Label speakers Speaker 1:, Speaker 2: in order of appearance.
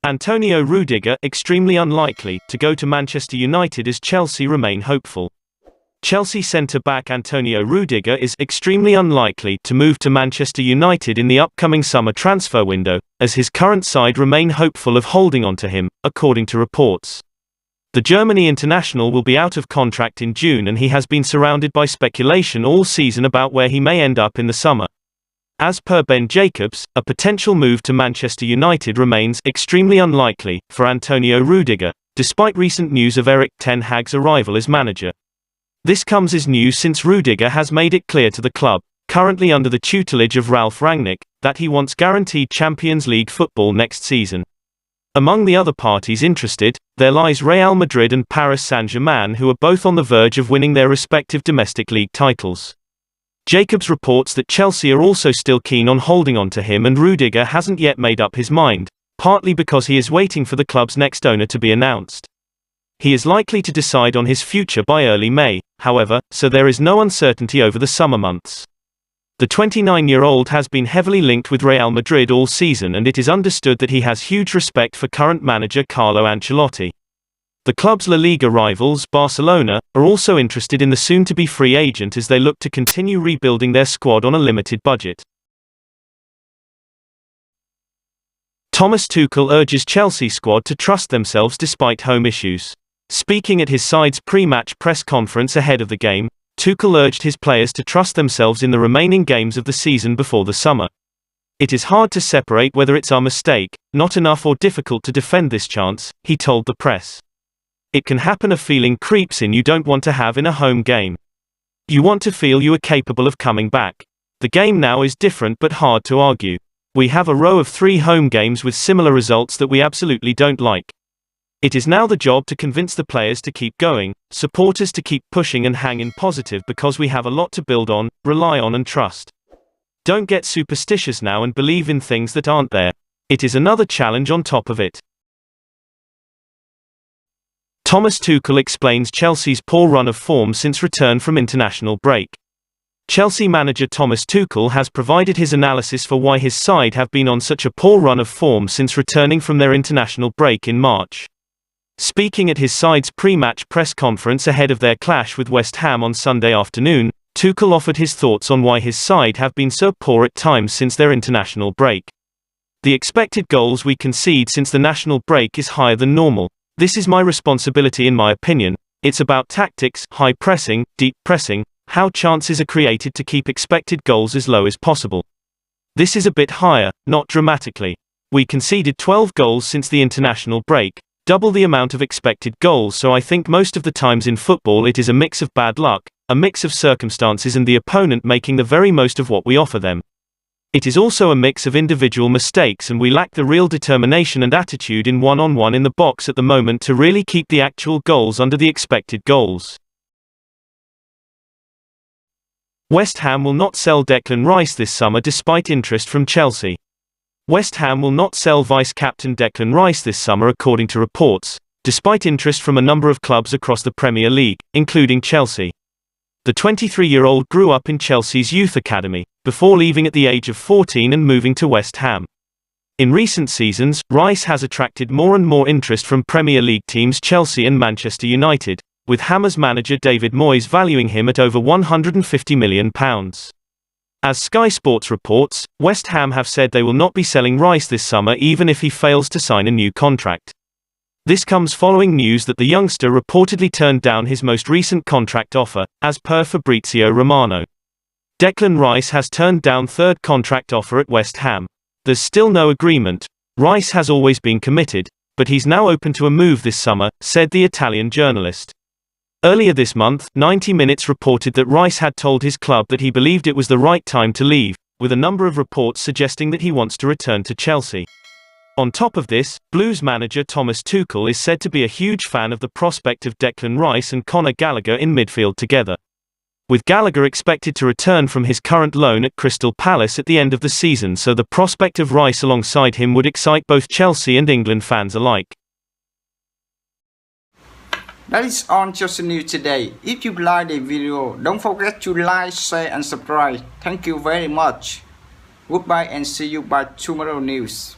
Speaker 1: Antonio Rudiger, extremely unlikely, to go to Manchester United as Chelsea remain hopeful. Chelsea centre-back Antonio Rudiger is extremely unlikely to move to Manchester United in the upcoming summer transfer window, as his current side remain hopeful of holding on to him, according to reports. The Germany international will be out of contract in June, and he has been surrounded by speculation all season about where he may end up in the summer. As per Ben Jacobs, a potential move to Manchester United remains extremely unlikely for Antonio Rudiger, despite recent news of Erik ten Hag's arrival as manager. This comes as news since Rudiger has made it clear to the club, currently under the tutelage of Ralf Rangnick, that he wants guaranteed Champions League football next season. Among the other parties interested, there lies Real Madrid and Paris Saint-Germain, who are both on the verge of winning their respective domestic league titles. Jacobs reports that Chelsea are also still keen on holding on to him, and Rudiger hasn't yet made up his mind, partly because he is waiting for the club's next owner to be announced. He is likely to decide on his future by early May, however, so there is no uncertainty over the summer months. The 29-year-old has been heavily linked with Real Madrid all season, and it is understood that he has huge respect for current manager Carlo Ancelotti. The club's La Liga rivals, Barcelona, are also interested in the soon-to-be free agent as they look to continue rebuilding their squad on a limited budget. Thomas Tuchel urges Chelsea squad to trust themselves despite home issues. Speaking at his side's pre-match press conference ahead of the game, Tuchel urged his players to trust themselves in the remaining games of the season before the summer. "It is hard to separate whether it's our mistake, not enough, or difficult to defend this chance," he told the press. "It can happen. A feeling creeps in you don't want to have in a home game. You want to feel you are capable of coming back. The game now is different but hard to argue. We have a row of 3 home games with similar results that we absolutely don't like. It is now the job to convince the players to keep going, supporters to keep pushing and hang in positive, because we have a lot to build on, rely on and trust. Don't get superstitious now and believe in things that aren't there. It is another challenge on top of it." Thomas Tuchel explains Chelsea's poor run of form since return from international break. Chelsea manager Thomas Tuchel has provided his analysis for why his side have been on such a poor run of form since returning from their international break in March. Speaking at his side's pre-match press conference ahead of their clash with West Ham on Sunday afternoon, Tuchel offered his thoughts on why his side have been so poor at times since their international break. "The expected goals we concede since the national break is higher than normal. This is my responsibility in my opinion. It's about tactics, high pressing, deep pressing, how chances are created to keep expected goals as low as possible. This is a bit higher, not dramatically. We conceded 12 goals since the international break, double the amount of expected goals, so I think most of the times in football it is a mix of bad luck, a mix of circumstances, and the opponent making the very most of what we offer them. It is also a mix of individual mistakes, and we lack the real determination and attitude in one-on-one in the box at the moment to really keep the actual goals under the expected goals." West Ham will not sell Declan Rice this summer despite interest from Chelsea. West Ham will not sell vice-captain Declan Rice this summer, according to reports, despite interest from a number of clubs across the Premier League, including Chelsea. The 23-year-old grew up in Chelsea's youth academy, before leaving at the age of 14 and moving to West Ham. In recent seasons, Rice has attracted more and more interest from Premier League teams Chelsea and Manchester United, with Hammers manager David Moyes valuing him at over £150 million. As Sky Sports reports, West Ham have said they will not be selling Rice this summer even if he fails to sign a new contract. This comes following news that the youngster reportedly turned down his most recent contract offer, as per Fabrizio Romano. Declan Rice has turned down third contract offer at West Ham. There's still no agreement. Rice has always been committed, but he's now open to a move this summer, said the Italian journalist. Earlier this month, 90 Minutes reported that Rice had told his club that he believed it was the right time to leave, with a number of reports suggesting that he wants to return to Chelsea. On top of this, Blues manager Thomas Tuchel is said to be a huge fan of the prospect of Declan Rice and Conor Gallagher in midfield together. With Gallagher expected to return from his current loan at Crystal Palace at the end of the season, so the prospect of Rice alongside him would excite both Chelsea and England fans alike.
Speaker 2: That is all Chelsea news today. If you like the video, don't forget to like, share and subscribe. Thank you very much. Goodbye and see you by tomorrow news.